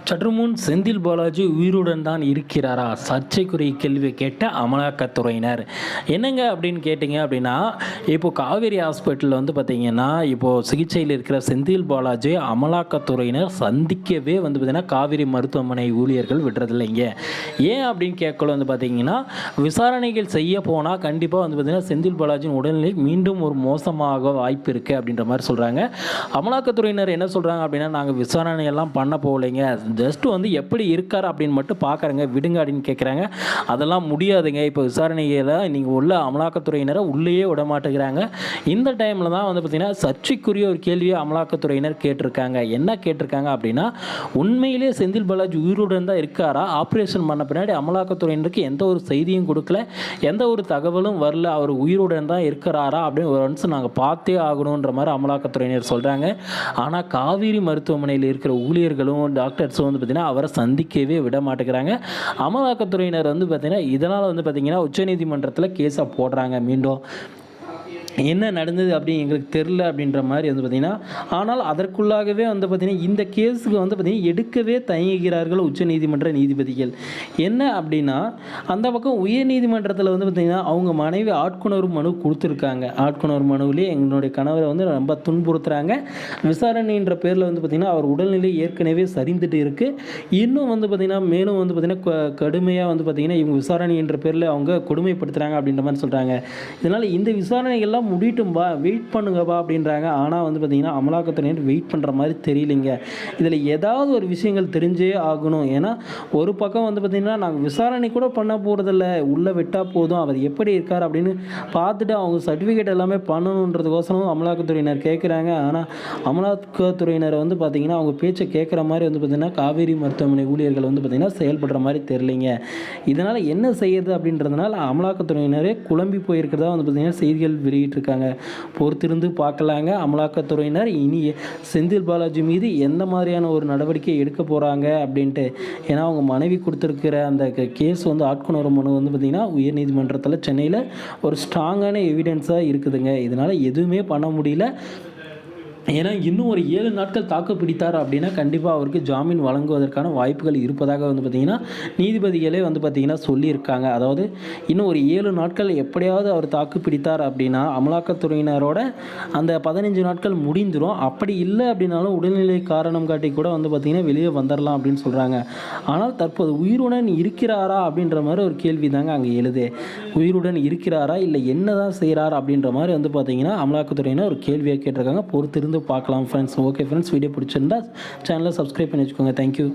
சற்று முன் செந்தில் பாலாஜி உயிருடன் தான் இருக்கிறாரா? சர்ச்சைக்குரிய கேள்வி கேட்ட அமலாக்கத்துறையினர். என்னங்க அப்படின்னு கேட்டிங்க அப்படின்னா, இப்போ காவேரி ஹாஸ்பிட்டலில் வந்து பார்த்தீங்கன்னா, இப்போது சிகிச்சையில் இருக்கிற செந்தில் பாலாஜி அமலாக்கத்துறையினர் சந்திக்கவே வந்து பார்த்தீங்கன்னா, காவேரி மருத்துவமனை ஊழியர்கள் விடுறதில்லைங்க. ஏன் அப்படின்னு கேட்கல வந்து பார்த்தீங்கன்னா, விசாரணைகள் செய்ய போனால் கண்டிப்பாக வந்து பார்த்தீங்கன்னா, செந்தில் பாலாஜியின் உடல்நிலை மீண்டும் ஒரு மோசமாக வாய்ப்பு இருக்குது அப்படின்ற மாதிரி சொல்கிறாங்க. அமலாக்கத்துறையினர் என்ன சொல்கிறாங்க அப்படின்னா, நாங்கள் விசாரணையெல்லாம் பண்ண போகலைங்க, ஜஸ்ட்டு வந்து எப்படி இருக்கார் அப்படின்னு மட்டும் பார்க்குறேங்க, விடுங்க அப்படின்னு கேட்குறாங்க. அதெல்லாம் முடியாதுங்க. இப்போ விசாரணையில் நீங்கள் உள்ள அமலாக்கத்துறையினரை உள்ளேயே விட மாட்டேங்கிறாங்க. இந்த டைமில் தான் வந்து பார்த்திங்கன்னா சர்ச்சைக்குரிய ஒரு கேள்வியை அமலாக்கத்துறையினர் கேட்டிருக்காங்க. என்ன கேட்டிருக்காங்க அப்படின்னா, உண்மையிலே செந்தில் பாலாஜி உயிருடன் தான் இருக்காரா? ஆப்ரேஷன் பண்ண பின்னாடி அமலாக்கத்துறையினருக்கு எந்த ஒரு செய்தியும் கொடுக்கல, எந்த ஒரு தகவலும் வரல, அவர் உயிருடன் தான் இருக்கிறாரா அப்படின்னு ஒரு ஒன்ஸ் நாங்கள் பார்த்தே ஆகணுன்ற மாதிரி அமலாக்கத்துறையினர் சொல்கிறாங்க. ஆனால் காவேரி மருத்துவமனையில் இருக்கிற ஊழியர்களும் டாக்டர்ஸும் வந்து பார்த்திங்கன்னா அவரை சந்திக்கவே விட மாட்டேங்கிறாங்க. அமலாக்கத்துறையினர் வந்து பார்த்திங்கன்னா இதனால் வந்து பார்த்திங்கன்னா உச்சநீதிமன்றத்தில் கேஸை போடுறாங்க மீண்டும். என்ன நடந்தது அப்படின்னு எங்களுக்கு தெரில அப்படின்ற மாதிரி வந்து பார்த்திங்கன்னா, ஆனால் அதற்குள்ளாகவே வந்து பார்த்திங்கன்னா இந்த கேஸுக்கு வந்து பார்த்திங்கன்னா எடுக்கவே தயங்குகிறார்கள் உச்சநீதிமன்ற நீதிபதிகள். என்ன அப்படின்னா, அந்த பக்கம் உயர்நீதிமன்றத்தில் வந்து பார்த்திங்கன்னா அவங்க மனைவி ஆட்கொணர்வு மனு கொடுத்துருக்காங்க. ஆட்கொணர்வு மனுவிலே எங்களுடைய கணவரை வந்து ரொம்ப துன்புறுத்துகிறாங்க, விசாரணைன்ற பேரில் வந்து பார்த்திங்கன்னா அவர் உடல்நிலை ஏற்கனவே சரிந்துட்டு இருக்குது, இன்னும் வந்து பார்த்திங்கன்னா மேலும் வந்து பார்த்திங்கன்னா கடுமையாக வந்து பார்த்திங்கன்னா இவங்க விசாரணைன்ற பேரில் அவங்க கொடுமைப்படுத்துகிறாங்க அப்படின்ற மாதிரி சொல்கிறாங்க. இதனால் இந்த விசாரணைகள்லாம் முடியட்டும்பா, வெயிட் பண்ணுங்கப்பா அப்படின்றாங்க. ஆனால் வந்து பார்த்திங்கன்னா அமலாக்கத்துறையினர் வெயிட் பண்ணுற மாதிரி தெரியலைங்க. இதில் ஏதாவது ஒரு விஷயங்கள் தெரிஞ்சே ஆகணும். ஏன்னா ஒரு பக்கம் வந்து பார்த்திங்கன்னா நாங்கள் விசாரணை கூட பண்ண போகிறதில்ல, உள்ளே விட்டால் போதும், அவர் எப்படி இருக்கார் அப்படின்னு பார்த்துட்டு அவங்க சர்டிஃபிகேட் எல்லாமே பண்ணணுன்றதுக்கோசரம் அமலாக்கத்துறையினர் கேட்குறாங்க. ஆனால் அமலாக்கத்துறையினர் வந்து பார்த்திங்கன்னா அவங்க பேச்சை கேட்குற மாதிரி வந்து பார்த்திங்கன்னா காவேரி மருத்துவமனை ஊழியர்கள் வந்து பார்த்திங்கன்னா செயல்படுற மாதிரி தெரியலைங்க. இதனால் என்ன செய்யுது அப்படின்றதுனால அமலாக்கத்துறையினரே குழம்பி போயிருக்கிறதா வந்து பார்த்திங்கன்னா செய்திகள் வெளியிட்டிருக்காங்க. பொறுத்திருந்து பார்க்கலாங்க அமலாக்கத்துறையினர் இனி செந்தில் பாலாஜி மீது எந்த மாதிரியான ஒரு நடவடிக்கை எடுக்க போகிறாங்க அப்படின்ட்டு. ஏன்னா அவங்க மனைவி கொடுத்துருக்கிற அந்த கேஸ் வந்து ஆட்கொணர்வு மனு வந்து பார்த்திங்கன்னா உயர்நீதிமன்றத்தில் சென்னையில் ஒரு ஸ்ட்ராங்கான எவிடன்ஸாக இருக்குதுங்க. இதனால் எதுவுமே பண்ண முடியல. ஏன்னா இன்னும் ஒரு 7 நாட்கள் தாக்கு பிடித்தார் அப்படின்னா கண்டிப்பாக அவருக்கு ஜாமீன் வழங்குவதற்கான வாய்ப்புகள் இருப்பதாக வந்து பார்த்திங்கன்னா நீதிபதிகளே வந்து பார்த்திங்கன்னா சொல்லியிருக்காங்க. அதாவது இன்னும் ஒரு 7 நாட்கள் எப்படியாவது அவர் தாக்கு பிடித்தார் அப்படின்னா அமலாக்கத்துறையினரோட அந்த 15 நாட்கள் முடிந்துடும். அப்படி இல்லை அப்படின்னாலும் உடல்நிலை காரணம் காட்டி கூட வந்து பார்த்திங்கன்னா வெளியே வந்துடலாம் அப்படின்னு சொல்கிறாங்க. ஆனால் தற்போது உயிருடன் இருக்கிறாரா அப்படின்ற மாதிரி ஒரு கேள்வி தாங்க அங்கே எழுது. உயிருடன் இருக்கிறாரா இல்லை என்ன தான் செய்கிறாரா அப்படின்ற மாதிரி வந்து பார்த்திங்கன்னா அமலாக்கத்துறையினர் ஒரு கேள்வியை கேட்டிருக்காங்க. பொறுத்திருந்து பார்க்கலாம் ஃப்ரெண்ட்ஸ். ஓகே ஃப்ரெண்ட்ஸ், வீடியோ பிடிச்சிருந்தா சேனலை சப்ஸ்கிரைப் பண்ணி வச்சுக்கோங்க. தேங்க்யூ.